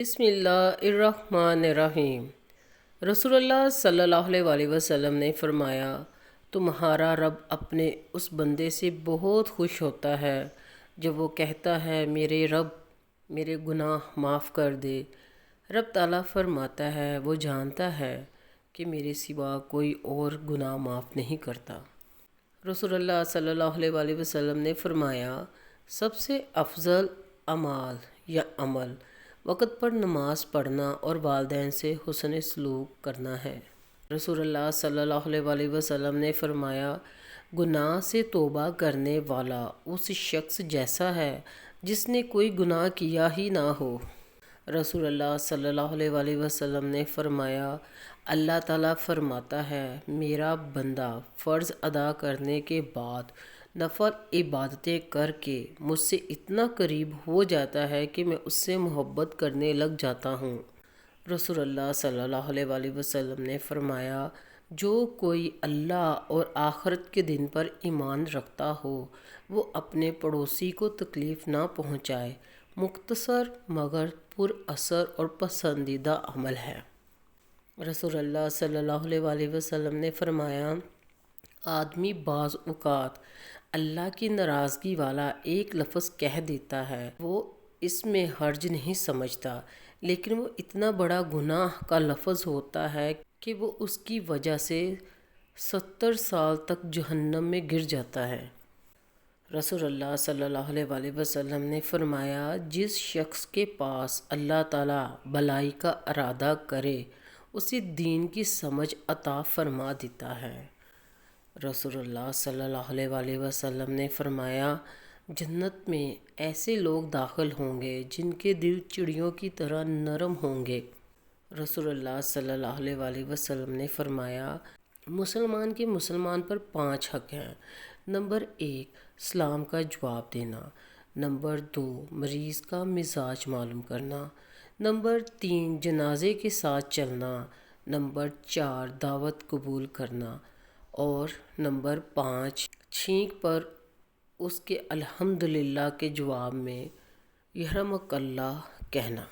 بسم اللہ الرحمن الرحیم۔ رسول اللہ صلی اللہ علیہ وسلم نے فرمایا، تمہارا رب اپنے اس بندے سے بہت خوش ہوتا ہے جب وہ کہتا ہے میرے رب میرے گناہ معاف کر دے۔ رب تعالیٰ فرماتا ہے وہ جانتا ہے کہ میرے سوا کوئی اور گناہ معاف نہیں کرتا۔ رسول اللہ صلی اللہ علیہ وسلم نے فرمایا، سب سے افضل اعمال یا عمل وقت پر نماز پڑھنا اور والدین سے حسن سلوک کرنا ہے۔ رسول اللہ صلی اللہ علیہ وسلم نے فرمایا، گناہ سے توبہ کرنے والا اس شخص جیسا ہے جس نے کوئی گناہ کیا ہی نہ ہو۔ رسول اللہ صلی اللہ علیہ وسلم نے فرمایا، اللہ تعالیٰ فرماتا ہے میرا بندہ فرض ادا کرنے کے بعد نفل عبادتیں کر کے مجھ سے اتنا قریب ہو جاتا ہے کہ میں اس سے محبت کرنے لگ جاتا ہوں۔ رسول اللہ صلی اللہ علیہ وسلم نے فرمایا، جو کوئی اللہ اور آخرت کے دن پر ایمان رکھتا ہو وہ اپنے پڑوسی کو تکلیف نہ پہنچائے، مختصر مگر پر اثر اور پسندیدہ عمل ہے۔ رسول اللہ صلی اللہ علیہ وسلم نے فرمایا، آدمی بعض اوقات اللہ کی ناراضگی والا ایک لفظ کہہ دیتا ہے، وہ اس میں حرج نہیں سمجھتا، لیکن وہ اتنا بڑا گناہ کا لفظ ہوتا ہے کہ وہ اس کی وجہ سے 70 سال تک جہنم میں گر جاتا ہے۔ رسول اللہ صلی اللہ علیہ وسلم نے فرمایا، جس شخص کے پاس اللہ تعالیٰ بھلائی کا ارادہ کرے اسے دین کی سمجھ عطا فرما دیتا ہے۔ رسول اللہ صلی اللہ علیہ وسلم نے فرمایا، جنت میں ایسے لوگ داخل ہوں گے جن کے دل چڑیوں کی طرح نرم ہوں گے۔ رسول اللہ صلی اللہ علیہ وسلم نے فرمایا، مسلمان کے مسلمان پر 5 حق ہیں۔ نمبر 1، سلام کا جواب دینا۔ نمبر 2، مریض کا مزاج معلوم کرنا۔ نمبر 3، جنازے کے ساتھ چلنا۔ نمبر 4، دعوت قبول کرنا۔ اور نمبر 5، چھینک پر اس کے الحمدللہ کے جواب میں یرحمک اللہ کہنا۔